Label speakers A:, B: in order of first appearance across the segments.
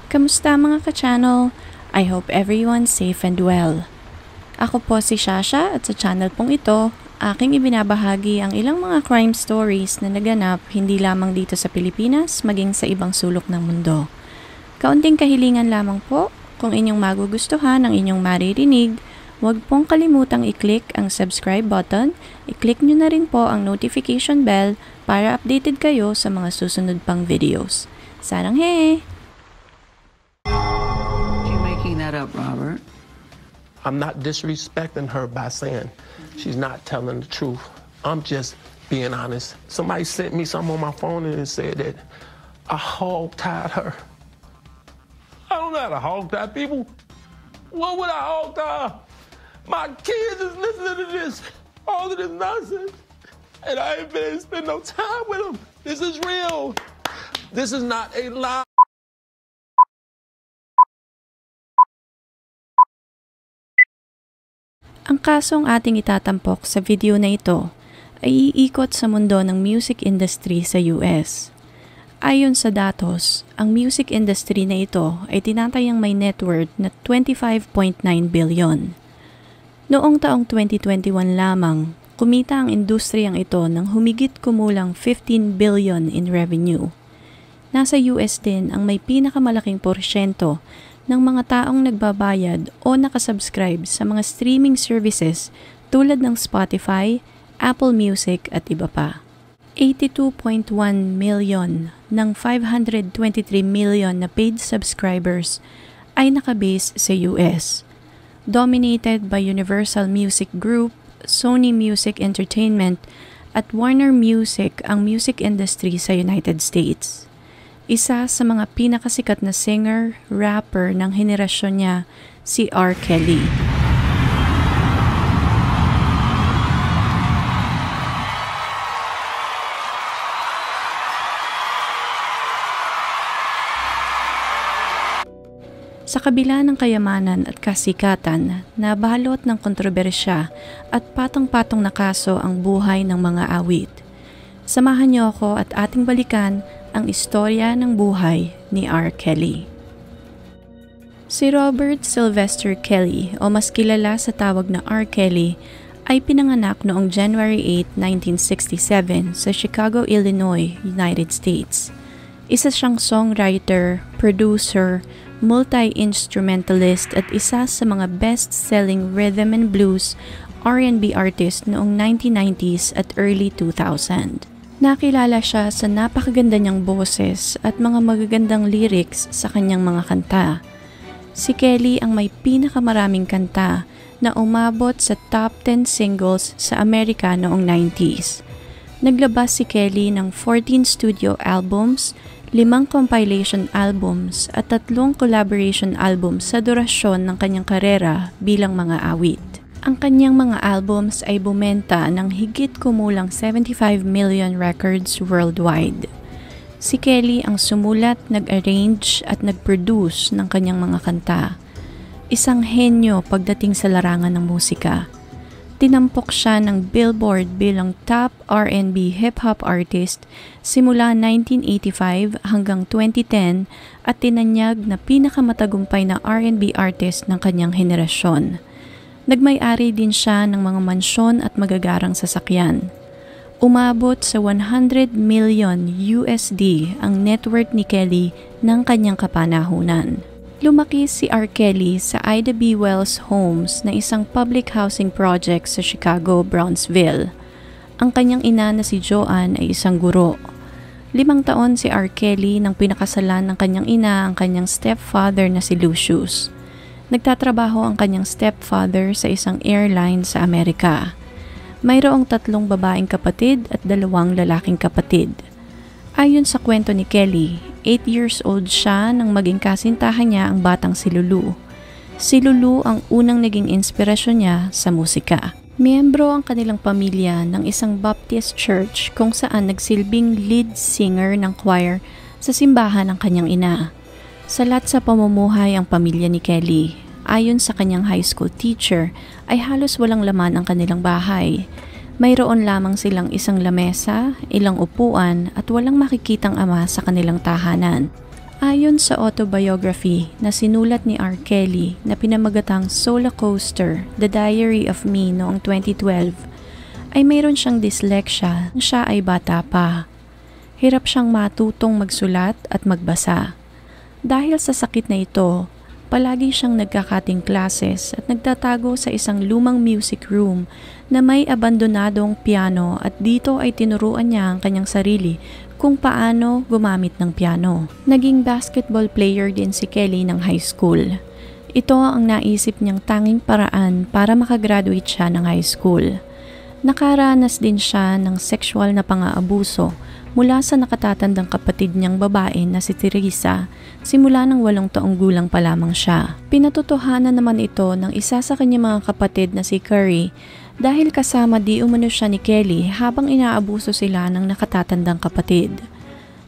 A: Kamusta mga ka-channel? I hope everyone's safe and well. Ako po si Shasha at sa channel pong ito, aking ibinabahagi ang ilang mga crime stories na naganap hindi lamang dito sa Pilipinas maging sa ibang sulok ng mundo. Kaunting kahilingan lamang po, kung inyong magugustuhan ang inyong maririnig, huwag pong kalimutang i-click ang subscribe button, i-click nyo na rin po ang notification bell para updated kayo sa mga susunod pang videos. Sarang he!
B: You making that up, Robert?
C: I'm not disrespecting her by saying she's not telling the truth. I'm just being honest. Somebody sent me something on my phone and it said that I hog-tied her. I don't know how to hog-tie people. What would I hog-tie? My kids is listening to this, all of this nonsense, and I ain't been able to spend no time with them. This is real. This is not a lie.
A: Ang kasong ating itatampok sa video na ito ay iikot sa mundo ng music industry sa US. Ayon sa datos, ang music industry na ito ay tinatayang may net worth na 25.9 billion. Noong taong 2021 lamang, kumita ang industriyang ito ng humigit kumulang 15 billion in revenue. Nasa US din ang may pinakamalaking porsyento ng mga taong nagbabayad o nakasubscribe sa mga streaming services tulad ng Spotify, Apple Music at iba pa. 82.1 million ng 523 million na paid subscribers ay nakabase sa US, dominated by Universal Music Group, Sony Music Entertainment at Warner Music ang music industry sa United States. Isa sa mga pinakasikat na singer, rapper ng henerasyon niya, si R. Kelly. Sa kabila ng kayamanan at kasikatan, nabalot ng kontrobersya at patong-patong na kaso ang buhay ng mga awit. Samahan niyo ako at ating balikan ang istorya ng buhay ni R. Kelly. Si Robert Sylvester Kelly o mas kilala sa tawag na R. Kelly ay pinanganak noong January 8, 1967 sa Chicago, Illinois, United States. Isa siyang songwriter, producer, multi-instrumentalist at isa sa mga best-selling rhythm and blues R&B artist noong 1990s at early 2000. Nakilala siya sa napakaganda niyang boses at mga magagandang lyrics sa kanyang mga kanta. Si Kelly ang may pinakamaraming kanta na umabot sa top 10 singles sa Amerika noong 90s. Naglabas si Kelly ng 14 studio albums, 5 compilation albums at 3 collaboration albums sa durasyon ng kanyang karera bilang mga awit. Ang kanyang mga albums ay bumenta ng higit kumulang 75 million records worldwide. Si Kelly ang sumulat, nag-arrange at nag-produce ng kanyang mga kanta. Isang henyo pagdating sa larangan ng musika. Tinampok siya ng Billboard bilang top R&B hip-hop artist simula 1985 hanggang 2010 at tinanyag na pinakamatagumpay na R&B artist ng kanyang henerasyon. Nagmay-ari din siya ng mga mansyon at magagarang sasakyan. Umabot sa 100 million USD ang net worth ni Kelly ng kanyang kapanahunan. Lumaki si R. Kelly sa Ida B. Wells Homes na isang public housing project sa Chicago, Brownsville. Ang kanyang ina na si Joanne ay isang guro. 5 taon si R. Kelly nang pinakasalan ng kanyang ina ang kanyang stepfather na si Lucius. Nagtatrabaho ang kanyang stepfather sa isang airline sa Amerika. Mayroong 3 babaeng kapatid at 2 lalaking kapatid. Ayon sa kwento ni Kelly, 8 years old siya nang maging kasintahan niya ang batang si Lulu. Si Lulu ang unang naging inspirasyon niya sa musika. Miyembro ang kanilang pamilya ng isang Baptist church kung saan nagsilbing lead singer ng choir sa simbahan ng kanyang ina. Salat sa pamumuhay ang pamilya ni Kelly. Ayon sa kanyang high school teacher, ay halos walang laman ang kanilang bahay. Mayroon lamang silang isang lamesa, ilang upuan at walang makikitang ama sa kanilang tahanan. Ayon sa autobiography na sinulat ni R. Kelly na pinamagatang Solar Coaster, The Diary of Me noong 2012, ay mayroon siyang dyslexia nang siya ay bata pa. Hirap siyang matutong magsulat at magbasa. Dahil sa sakit na ito, palagi siyang nagkakating classes at nagtatago sa isang lumang music room na may abandonadong piano at dito ay tinuruan niya ang kanyang sarili kung paano gumamit ng piano. Naging basketball player din si Kelly ng high school. Ito ang naisip niyang tanging paraan para makagraduate siya ng high school. Nakaranas din siya ng sexual na pang-aabuso mula sa nakatatandang kapatid niyang babae na si Teresa simula ng 8 taong gulang pa lamang siya. Pinatotohanan naman ito ng isa sa kanyang mga kapatid na si Curry dahil kasama di umano siya ni Kelly habang inaabuso sila ng nakatatandang kapatid.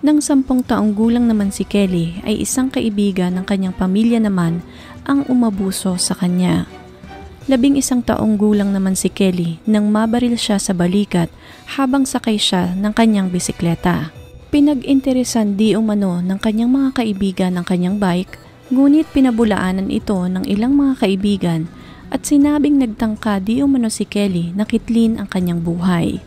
A: Nang 10 taong gulang naman si Kelly ay isang kaibigan ng kanyang pamilya naman ang umabuso sa kanya. 11 taong gulang naman si Kelly nang mabaril siya sa balikat habang sakay siya ng kanyang bisikleta. Pinag-interesan di umano ng kanyang mga kaibigan ng kanyang bike, ngunit pinabulaanan ito ng ilang mga kaibigan at sinabing nagtangka di umano si Kelly na kitlin ang kanyang buhay.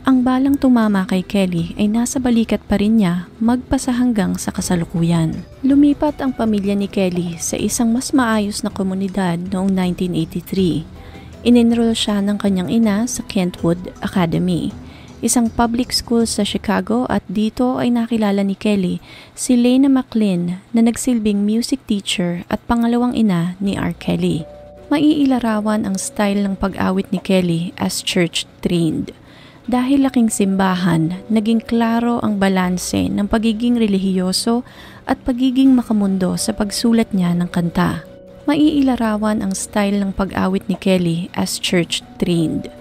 A: Ang balang tumama kay Kelly ay nasa balikat pa rin niya magpasa hanggang sa kasalukuyan. Lumipat ang pamilya ni Kelly sa isang mas maayos na komunidad noong 1983. Inenroll siya ng kanyang ina sa Kentwood Academy, isang public school sa Chicago, at dito ay nakilala ni Kelly si Lena McLean na nagsilbing music teacher at pangalawang ina ni R. Kelly. Maiilarawan ang style ng pag-awit ni Kelly as church-trained. Dahil laking simbahan, naging klaro ang balanse ng pagiging relihiyoso at pagiging makamundo sa pagsulat niya ng kanta. Maiilarawan ang style ng pag-awit ni Kelly as church-trained.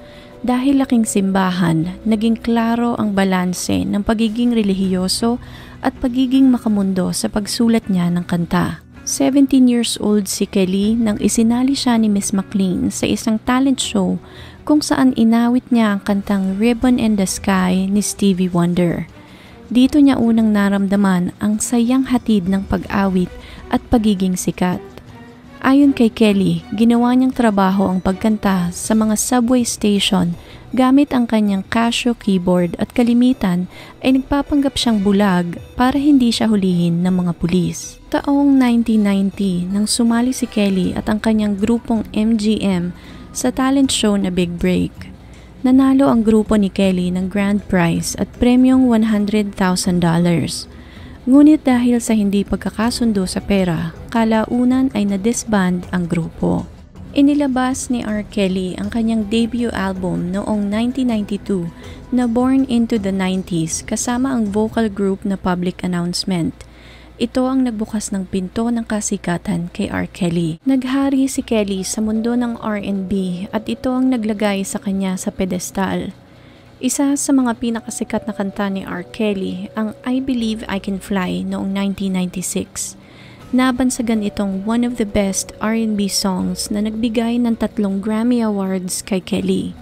A: Dahil laking simbahan, naging klaro ang balanse ng pagiging relihiyoso at pagiging makamundo sa pagsulat niya ng kanta. 17 years old si Kelly nang isinali siya ni Miss McLean sa isang talent show kung saan inawit niya ang kantang Ribbon in the Sky ni Stevie Wonder. Dito niya unang naramdaman ang sayang hatid ng pag-awit at pagiging sikat. Ayon kay Kelly, ginawa niyang trabaho ang pagkanta sa mga subway station gamit ang kanyang Casio keyboard at kalimitan ay nagpapanggap siyang bulag para hindi siya hulihin ng mga pulis. Taong 1990 nang sumali si Kelly at ang kanyang grupong MGM sa talent show na Big Break. Nanalo ang grupo ni Kelly ng grand prize at premyong $100,000. Ngunit dahil sa hindi pagkakasundo sa pera, kalaunan ay na-disband ang grupo. Inilabas ni R. Kelly ang kanyang debut album noong 1992 na Born into the 90s kasama ang vocal group na Public Announcement. Ito ang nagbukas ng pinto ng kasikatan kay R. Kelly. Naghari si Kelly sa mundo ng R&B at ito ang naglagay sa kanya sa pedestal. Isa sa mga pinakasikat na kanta ni R. Kelly ang I Believe I Can Fly noong 1996. Nabansagan itong one of the best R&B songs na nagbigay ng 3 Grammy Awards kay Kelly.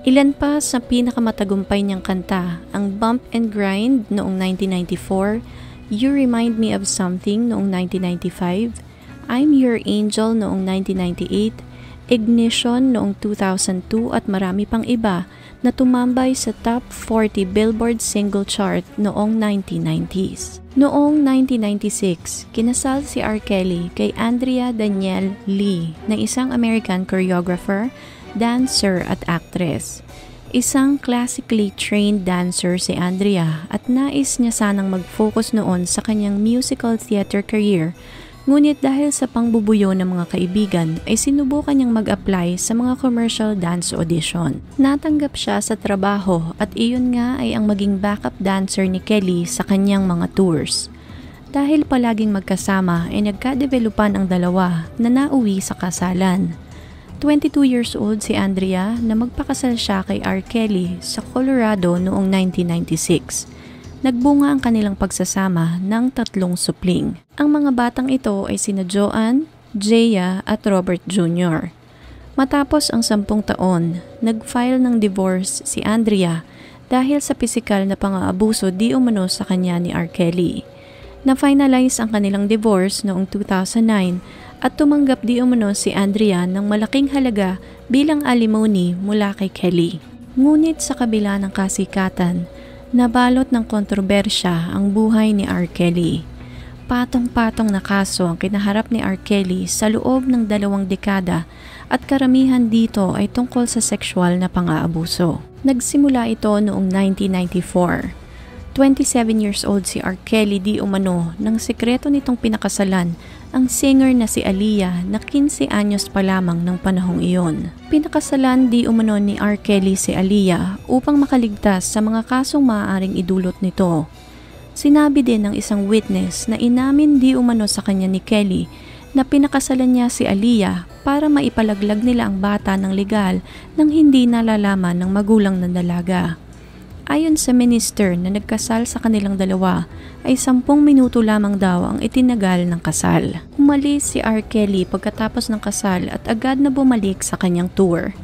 A: Ilan pa sa pinakamatagumpay niyang kanta ang Bump and Grind noong 1994, You Remind Me of Something noong 1995, I'm Your Angel noong 1998, Ignition noong 2002 at marami pang iba na tumambay sa top 40 Billboard single chart noong 1990s. Noong 1996, kinasal si R. Kelly kay Andrea Danielle Lee na isang American choreographer, dancer at actress. Isang classically trained dancer si Andrea at nais niya sanang mag-focus noon sa kanyang musical theater career, ngunit dahil sa pangbubuyo ng mga kaibigan ay sinubukan niyang mag-apply sa mga commercial dance audition. Natanggap siya sa trabaho at iyon nga ay ang maging backup dancer ni Kelly sa kanyang mga tours. Dahil palaging magkasama ay nagka-developan ang dalawa na nauwi sa kasalan. 22 years old si Andrea na magpakasal siya kay R. Kelly sa Colorado noong 1996. Nagbunga ang kanilang pagsasama ng 3 supling. Ang mga batang ito ay sina Joanne, Jaya at Robert Jr. Matapos ang 10 taon, nag-file ng divorce si Andrea dahil sa pisikal na pang-aabuso di umano sa kanya ni R. Kelly. Na-finalize ang kanilang divorce noong 2009 at tumanggap di umano si Andrea ng malaking halaga bilang alimony mula kay Kelly. Ngunit sa kabila ng kasikatan, nabalot ng kontrobersya ang buhay ni R. Kelly. Patong-patong na kaso ang kinaharap ni R. Kelly sa loob ng 2 dekada at karamihan dito ay tungkol sa sexual na pang-aabuso. Nagsimula ito noong 1994. 27 years old si R. Kelly di umano nang sekreto nitong pinakasalan ang singer na si Aaliyah na 15 anyos pa lamang ng panahong iyon. Pinakasalan di umano ni R. Kelly si Aaliyah upang makaligtas sa mga kasong maaaring idulot nito. Sinabi din ng isang witness na inamin di umano sa kanya ni Kelly na pinakasalan niya si Aaliyah para maipalaglag nila ang bata ng legal nang hindi nalalaman ng magulang ng dalaga. Ayon sa minister na nagkasal sa kanilang dalawa, ay 10 minuto lamang daw ang itinagal ng kasal. Umalis si R. Kelly pagkatapos ng kasal at agad na bumalik sa kanyang tour.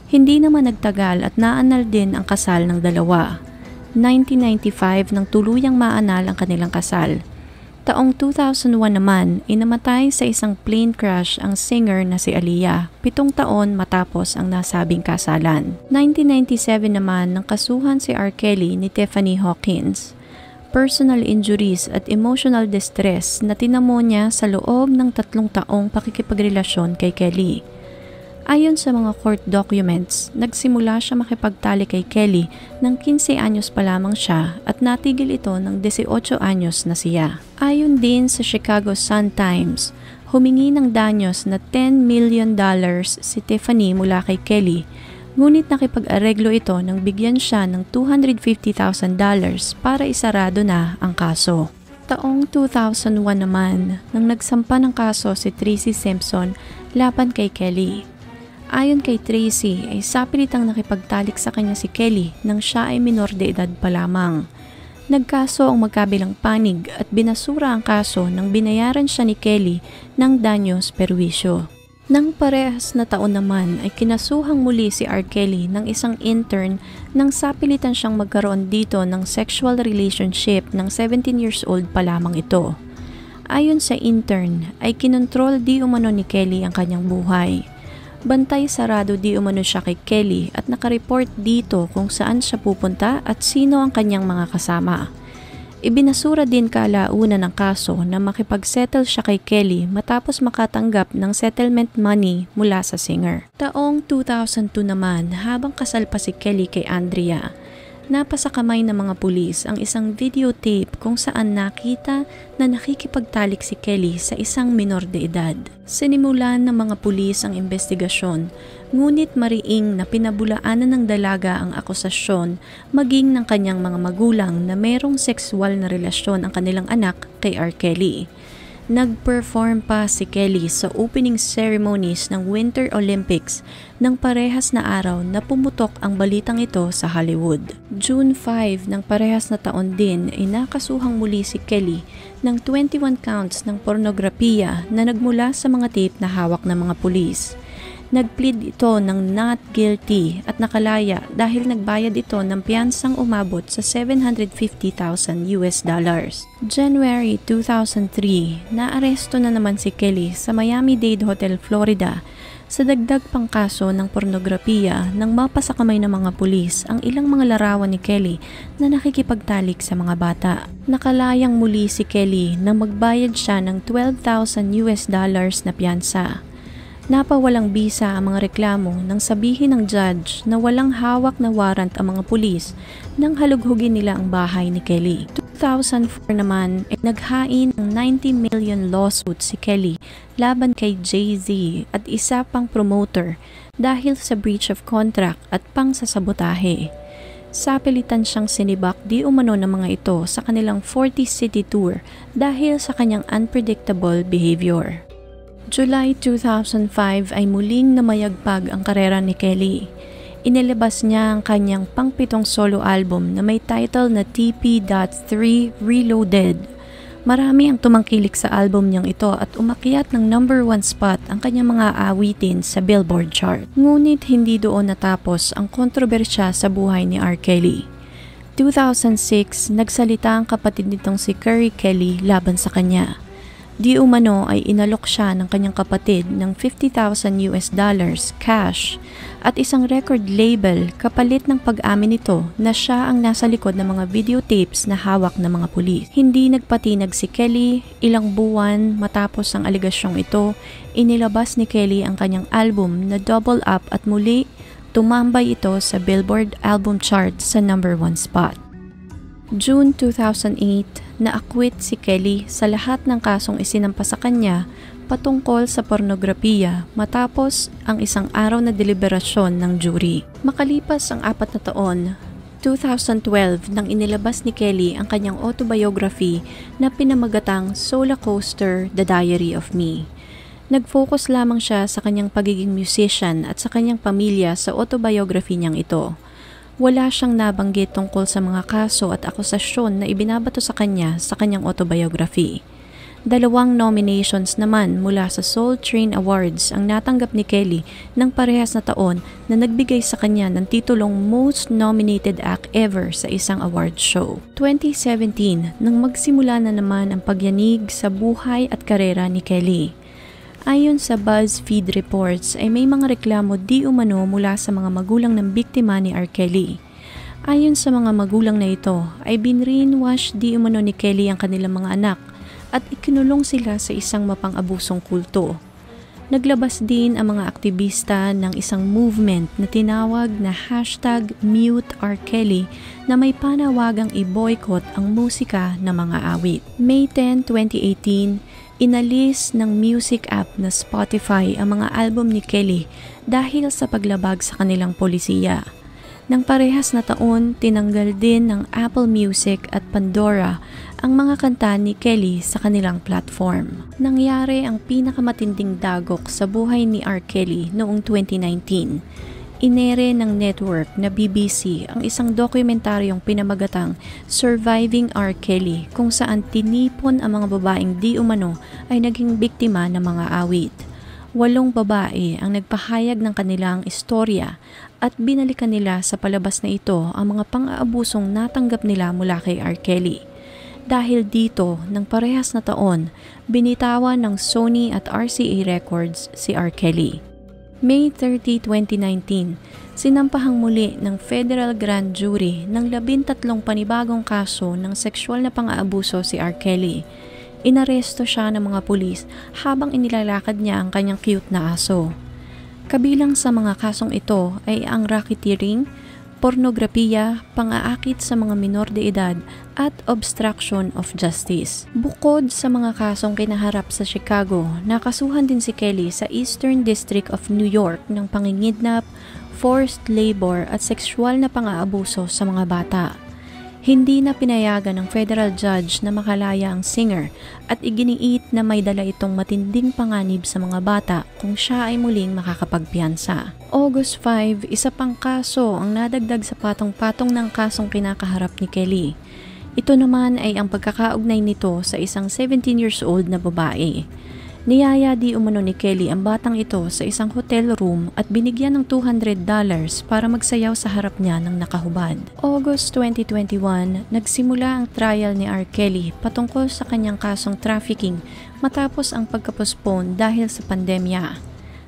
A: Hindi naman nagtagal at naanal din ang kasal ng dalawa. 1995 nang tuluyang maanal ang kanilang kasal. Taong 2001 naman, inamatay sa isang plane crash ang singer na si Aaliyah, 7 taon matapos ang nasabing kasalan. 1997 naman nang kasuhan si R. Kelly ni Tiffany Hawkins. Personal injuries at emotional distress na tinamo niya sa loob ng 3 taong pakikipagrelasyon kay Kelly. Ayon sa mga court documents, nagsimula siya makipagtalik kay Kelly nang 15 anyos pa lamang siya at natigil ito ng 18 anyos na siya. Ayon din sa Chicago Sun-Times, humingi ng danyos na $10 million si Tiffany mula kay Kelly, ngunit nakipag-areglo ito nang bigyan siya ng $250,000 para isarado na ang kaso. Taong 2001 naman, nang nagsampa ng kaso si Tracy Simpson laban kay Kelly. Ayon kay Tracy ay sapilitang nakipagtalik sa kanya si Kelly nang siya ay minor de edad pa lamang. Nagkaso ang magkabilang panig at binasura ang kaso nang binayaran siya ni Kelly ng danyos perwisyo. Nang parehas na taon naman ay kinasuhang muli si R. Kelly ng isang intern nang sapilitan siyang magkaroon dito ng sexual relationship ng 17 years old pa lamang ito. Ayon sa intern ay kinontrol di umano ni Kelly ang kanyang buhay. Bantay sarado di umano siya kay Kelly at nakareport dito kung saan siya pupunta at sino ang kanyang mga kasama. Ibinasura din kalaunan ng kaso na makipagsettle siya kay Kelly matapos makatanggap ng settlement money mula sa singer. Taong 2002 naman, habang kasal pa si Kelly kay Andrea, napasakamay ng mga pulis ang isang videotape kung saan nakita na nakikipagtalik si Kelly sa isang minor de edad. Sinimulan ng mga pulis ang investigasyon, ngunit mariing na pinabulaanan ng dalaga ang akusasyon maging ng kanyang mga magulang na merong sexual na relasyon ang kanilang anak kay R. Kelly. Nag-perform pa si Kelly sa opening ceremonies ng Winter Olympics ng parehas na araw na pumutok ang balitang ito sa Hollywood. June 5 ng parehas na taon din ay nakasuhang muli si Kelly ng 21 counts ng pornografiya na nagmula sa mga tape na hawak ng mga pulis. Nagplead ito ng not guilty at nakalaya dahil nagbayad ito ng piyansang umabot sa $750,000. January 2003, naaresto na naman si Kelly sa Miami-Dade Hotel, Florida sa dagdag pang kaso ng pornografiya nang mapasakamay ng mga pulis ang ilang mga larawan ni Kelly na nakikipagtalik sa mga bata. Nakalayang muli si Kelly nang magbayad siya ng $12,000 na piyansa. Napawalang bisa ang mga reklamo nang sabihin ng judge na walang hawak na warrant ang mga pulis nang halughugin nila ang bahay ni Kelly. 2004 naman ay naghain ng $90 million lawsuit si Kelly laban kay Jay-Z at isa pang promoter dahil sa breach of contract at pangsasabotahe. Sapilitan siyang sinibak di umano ng mga ito sa kanilang 40-city tour dahil sa kanyang unpredictable behavior. July 2005 ay muling namayagpag ang karera ni Kelly. Inilabas niya ang kanyang pang-7 solo album na may title na TP.3 Reloaded. Marami ang tumangkilik sa album niyang ito at umakyat ng number 1 spot ang kanyang mga awitin sa Billboard chart. Ngunit hindi doon natapos ang kontrobersya sa buhay ni R. Kelly. 2006, nagsalita ang kapatid nitong si Curry Kelly laban sa kanya. Di umano ay inalok siya ng kanyang kapatid ng $50,000 cash at isang record label kapalit ng pag-amin nito na siya ang nasa likod ng mga videotapes na hawak ng mga pulis. Hindi nagpatinag si Kelly, ilang buwan matapos ang aligasyong ito, inilabas ni Kelly ang kanyang album na Double Up at muli tumambay ito sa Billboard album chart sa number 1 spot. June 2008, na-acquit si Kelly sa lahat ng kasong isinampa sa kanya patungkol sa pornografiya matapos ang isang araw na deliberasyon ng jury. Makalipas ang 4 na taon, 2012 nang inilabas ni Kelly ang kanyang autobiography na pinamagatang Solar Coaster: The Diary of Me. Nag-focus lamang siya sa kanyang pagiging musician at sa kanyang pamilya sa autobiography niyang ito. Wala siyang nabanggit tungkol sa mga kaso at akusasyon na ibinabato sa kanyang autobiography. 2 nominations naman mula sa Soul Train Awards ang natanggap ni Kelly ng parehas na taon na nagbigay sa kanya ng titulong Most Nominated Act Ever sa isang award show. 2017, nang magsimula na naman ang pagyanig sa buhay at karera ni Kelly. Ayon sa BuzzFeed reports ay may mga reklamo di umano mula sa mga magulang ng biktima ni R. Kelly. Ayon sa mga magulang na ito ay binrainwash di umano ni Kelly ang kanilang mga anak at ikinulong sila sa isang mapang-abusong kulto. Naglabas din ang mga aktivista ng isang movement na tinawag na #MuteRKelly na may panawagang i-boycott ang musika ng mga awit. May 10, 2018, inalis ng music app na Spotify ang mga album ni Kelly dahil sa paglabag sa kanilang polisiya. Nang parehas na taon, tinanggal din ng Apple Music at Pandora ang mga kanta ni Kelly sa kanilang platform. Nangyari ang pinakamatinding dagok sa buhay ni R. Kelly noong 2019. Inere ng network na BBC ang isang dokumentaryong pinamagatang Surviving R. Kelly kung saan tinipon ang mga babaeng di umano ay naging biktima ng mga awit. 8 babae ang nagpahayag ng kanilang istorya at binalikan nila sa palabas na ito ang mga pang-aabusong natanggap nila mula kay R. Kelly. Dahil dito, ng parehas na taon, binitawan ng Sony at RCA Records si R. Kelly. May 30, 2019, sinampahang muli ng Federal Grand Jury ng 13 panibagong kaso ng sexual na pang-aabuso si R. Kelly. Inaresto siya ng mga pulis habang inilalakad niya ang kanyang cute na aso. Kabilang sa mga kasong ito ay ang racketeering, pornografiya, pang-aakit sa mga minor de edad at obstruction of justice. Bukod sa mga kasong kinaharap sa Chicago, nakasuhan din si Kelly sa Eastern District of New York ng pangingidnap, forced labor at sexual na pang-aabuso sa mga bata. Hindi na pinayagan ng federal judge na makalaya ang singer at iginiit na may dala itong matinding panganib sa mga bata kung siya ay muling makakapagpiyansa. August 5, isa pang kaso ang nadagdag sa patong-patong ng kasong kinakaharap ni Kelly. Ito naman ay ang pagkakaugnay nito sa isang 17 years old na babae. Niyaya di umano ni Kelly ang batang ito sa isang hotel room at binigyan ng $200 para magsayaw sa harap niya ng nakahubad. August 2021, nagsimula ang trial ni R. Kelly patungkol sa kanyang kasong trafficking matapos ang pagka-postpone dahil sa pandemya.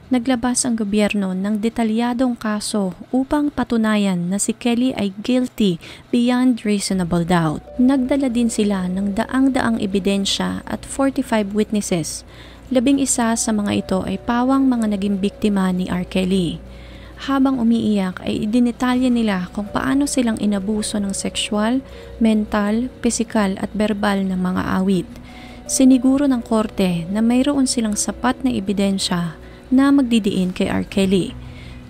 A: Naglabas ang gobyerno ng detalyadong kaso upang patunayan na si Kelly ay guilty beyond reasonable doubt. Nagdala din sila ng daang-daang ebidensya at 45 witnesses. 11 sa mga ito ay pawang mga naging biktima ni R. Kelly. Habang umiiyak ay idinetalya nila kung paano silang inabuso ng sexual, mental, pisikal at verbal ng mga awit. Siniguro ng korte na mayroon silang sapat na ebidensya na magdidiin kay R. Kelly.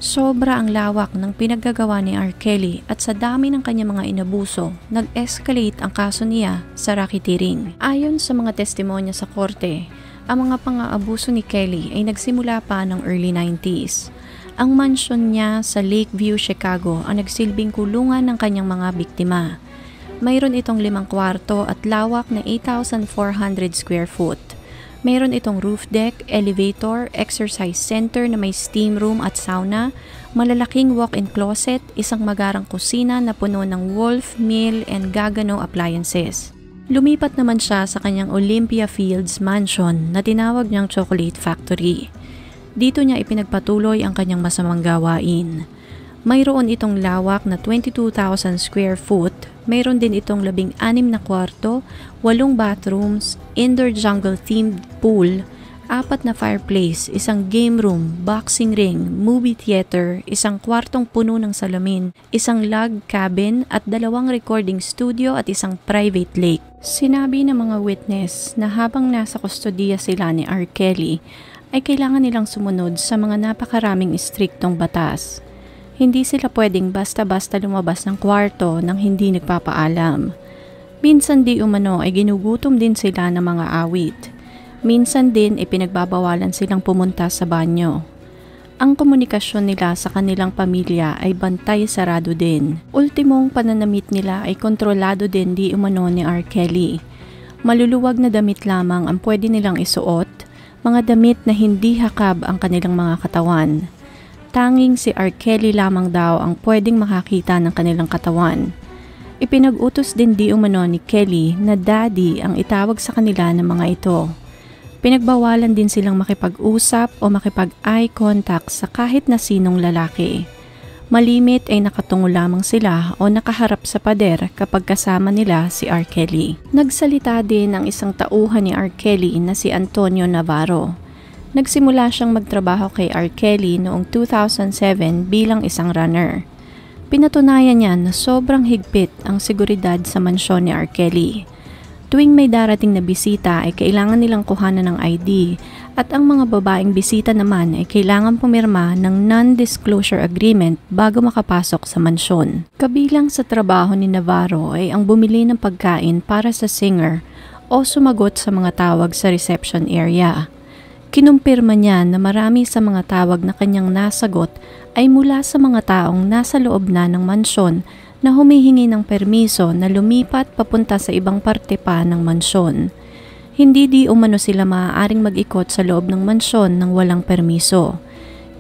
A: Sobra ang lawak ng pinaggagawa ni R. Kelly at sa dami ng kanyang mga inabuso, nag-escalate ang kaso niya sa racketeering. Ayon sa mga testimonya sa korte, ang mga pang-aabuso ni Kelly ay nagsimula pa ng early 90s. Ang mansyon niya sa Lakeview, Chicago ang nagsilbing kulungan ng kanyang mga biktima. Mayroon itong 5 kwarto at lawak na 8,400 square foot. Mayroon itong roof deck, elevator, exercise center na may steam room at sauna, malalaking walk-in closet, isang magarang kusina na puno ng Wolf, Mill, and Gagano appliances. Lumipat naman siya sa kanyang Olympia Fields mansion na tinawag niyang Chocolate Factory. Dito niya ipinagpatuloy ang kanyang masamang gawain. Mayroon itong lawak na 22,000 square foot, mayroon din itong 16 na kwarto, 8 bathrooms, indoor jungle-themed pool, 4 na fireplace, isang game room, boxing ring, movie theater, isang kwartong puno ng salamin, isang log cabin at 2 recording studio at isang private lake. Sinabi ng mga witness na habang nasa kustodiya sila ni R. Kelly, ay kailangan nilang sumunod sa mga napakaraming istriktong batas. Hindi sila pwedeng basta-basta lumabas ng kwarto nang hindi nagpapaalam. Minsan di umano ay ginugutom din sila ng mga awit. Minsan din ay pinagbabawalan silang pumunta sa banyo. Ang komunikasyon nila sa kanilang pamilya ay bantay sarado din. Ultimong pananamit nila ay kontrolado din di umano ni R. Kelly. Maluluwag na damit lamang ang pwede nilang isuot, mga damit na hindi hakab ang kanilang mga katawan. Tanging si R. Kelly lamang daw ang pwedeng makakita ng kanilang katawan. Ipinag-utos din di umano ni Kelly na daddy ang itawag sa kanila ng mga ito. Pinagbawalan din silang makipag-usap o makipag-eye contact sa kahit na sinong lalaki. Malimit ay nakatungo lamang sila o nakaharap sa pader kapag kasama nila si R. Kelly. Nagsalita din ang isang tauhan ni R. Kelly na si Antonio Navarro. Nagsimula siyang magtrabaho kay R. Kelly noong 2007 bilang isang runner. Pinatunayan niya na sobrang higpit ang seguridad sa mansyon ni R. Kelly. Tuwing may darating na bisita ay kailangan nilang kuhanan ng ID at ang mga babaeng bisita naman ay kailangan pumirma ng non-disclosure agreement bago makapasok sa mansyon. Kabilang sa trabaho ni Navarro ay ang bumili ng pagkain para sa singer o sumagot sa mga tawag sa reception area. Kinumpirma niya na marami sa mga tawag na kanyang nasagot ay mula sa mga taong nasa loob na ng mansyon na humihingi ng permiso na lumipat papunta sa ibang parte pa ng mansyon. Hindi di umano sila maaaring mag-ikot sa loob ng mansyon nang walang permiso.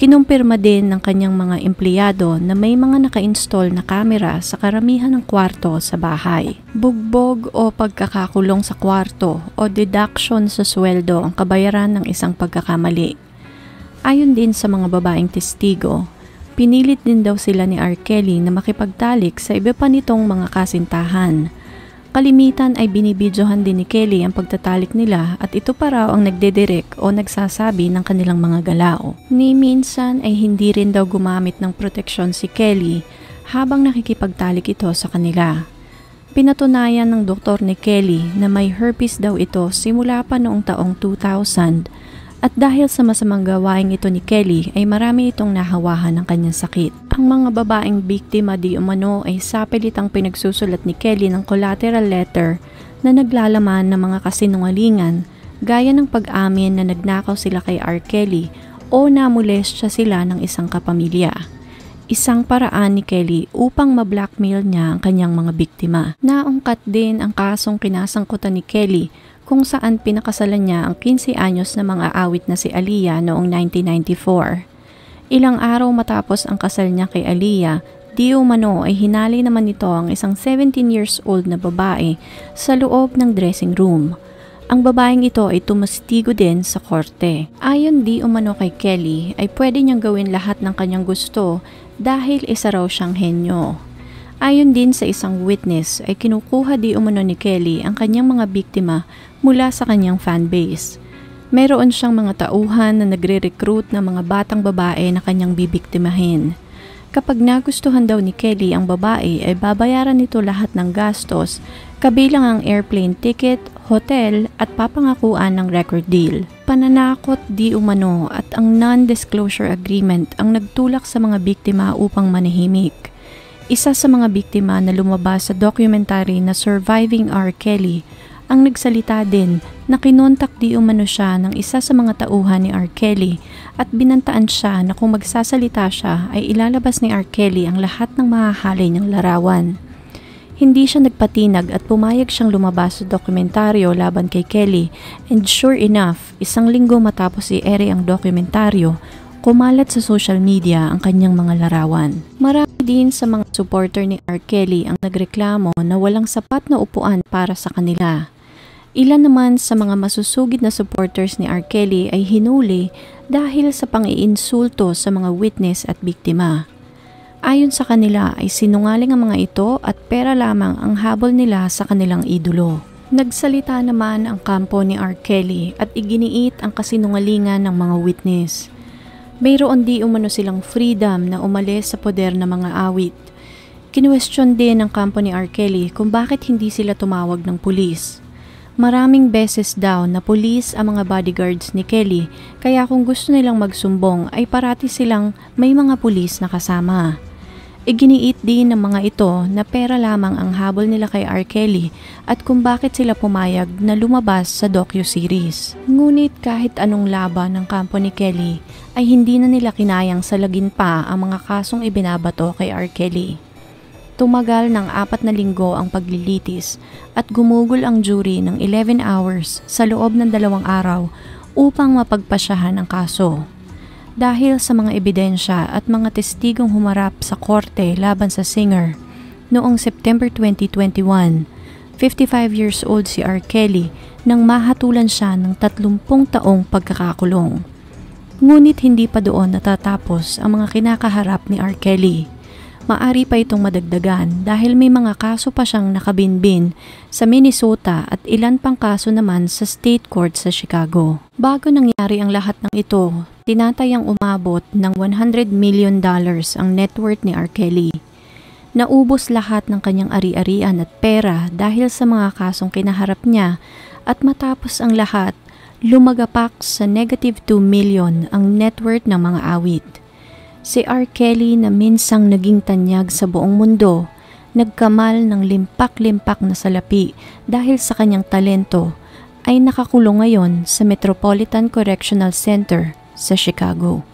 A: Kinumpirma din ng kanyang mga empleyado na may mga naka-install na kamera sa karamihan ng kwarto sa bahay. Bugbog o pagkakakulong sa kwarto o deduction sa sweldo ang kabayaran ng isang pagkakamali. Ayon din sa mga babaeng testigo, pinilit din daw sila ni R. Kelly na makipagtalik sa iba pa nitong mga kasintahan. Kalimitan ay binibidyohan din ni Kelly ang pagtatalik nila at ito pa raw ang nagdedirek o nagsasabi ng kanilang mga galaw. Ni minsan ay hindi rin daw gumamit ng proteksyon si Kelly habang nakikipagtalik ito sa kanila. Pinatunayan ng doktor ni Kelly na may herpes daw ito simula pa noong taong 2000 at dahil sa masamang gawain ito ni Kelly ay marami itong nahawahan ng kanyang sakit. Ang mga babaeng biktima di umano ay sapilitang pinagsusulat ni Kelly ng collateral letter na naglalaman ng mga kasinungalingan gaya ng pag-amin na nagnakaw sila kay R. Kelly o namolestya sila ng isang kapamilya. Isang paraan ni Kelly upang ma-blackmail niya ang kanyang mga biktima. Naungkat din ang kasong kinasangkutan ni Kelly kung saan pinakasalan niya ang 15 anyos na mga awit na si Aaliyah noong 1994. Ilang araw matapos ang kasal niya kay Aaliyah, di umano ay hinali naman nito ang isang 17 years old na babae sa loob ng dressing room. Ang babaeng ito ay tumastigo din sa korte. Ayon di umano kay Kelly ay pwede niyang gawin lahat ng kanyang gusto dahil isa raw siyang henyo. Ayon din sa isang witness ay kinukuha di umano ni Kelly ang kanyang mga biktima mula sa kanyang fanbase. Mayroon siyang mga tauhan na nagre-recruit ng mga batang babae na kanyang bibiktimahin. Kapag nagustuhan daw ni Kelly ang babae ay babayaran nito lahat ng gastos, kabilang ang airplane ticket, hotel at papangakuan ng record deal. Pananakot di umano at ang non-disclosure agreement ang nagtulak sa mga biktima upang manahimik. Isa sa mga biktima na lumabas sa documentary na Surviving R. Kelly ang nagsalita din na kinontak di umano siya ng isa sa mga tauhan ni R. Kelly at binantaan siya na kung magsasalita siya ay ilalabas ni R. Kelly ang lahat ng mahahalay niyang larawan. Hindi siya nagpatinag at pumayag siyang lumabas sa dokumentaryo laban kay Kelly, and sure enough, isang linggo matapos i-ere ang dokumentaryo, kumalat sa social media ang kanyang mga larawan. Marami din sa mga supporter ni R. Kelly ang nagreklamo na walang sapat na upuan para sa kanila. Ilan naman sa mga masusugid na supporters ni R. Kelly ay hinuli dahil sa pang-iinsulto sa mga witness at biktima. Ayon sa kanila ay sinungaling ang mga ito at pera lamang ang habol nila sa kanilang idolo. Nagsalita naman ang kampo ni R. Kelly at iginiit ang kasinungalingan ng mga witness. Mayroon di umano silang freedom na umalis sa poder ng mga awit. Kinuwestiyon din ng kampo ni R. Kelly kung bakit hindi sila tumawag ng pulis. Maraming beses daw na pulis ang mga bodyguards ni Kelly, kaya kung gusto nilang magsumbong ay parati silang may mga pulis na kasama. Iginiit din ng mga ito na pera lamang ang habol nila kay R. Kelly at kung bakit sila pumayag na lumabas sa docu-series. Ngunit kahit anong laban ng kampo ni Kelly ay hindi na nila kinayang salagin pa ang mga kasong ibinabato kay R. Kelly. Tumagal ng 4 na linggo ang paglilitis at gumugol ang jury ng 11 hours sa loob ng 2 araw upang mapagpasyahan ang kaso. Dahil sa mga ebidensya at mga testigong humarap sa korte laban sa singer, noong September 2021, 55 years old si R. Kelly nang mahatulan siya ng 30 taong pagkakakulong. Ngunit hindi pa doon natatapos ang mga kinakaharap ni R. Kelly. Maari pa itong madagdagan dahil may mga kaso pa siyang nakabinbin sa Minnesota at ilan pang kaso naman sa state court sa Chicago. Bago nangyari ang lahat ng ito, tinatayang umabot ng $100 million ang net worth ni R. Kelly. Naubos lahat ng kanyang ari-arian at pera dahil sa mga kasong kinaharap niya at matapos ang lahat, lumagapak sa -2 million ang net worth ng mga awit. Si R. Kelly na minsang naging tanyag sa buong mundo, nagkamal ng limpak-limpak na salapi dahil sa kanyang talento, ay nakakulong ngayon sa Metropolitan Correctional Center sa Chicago.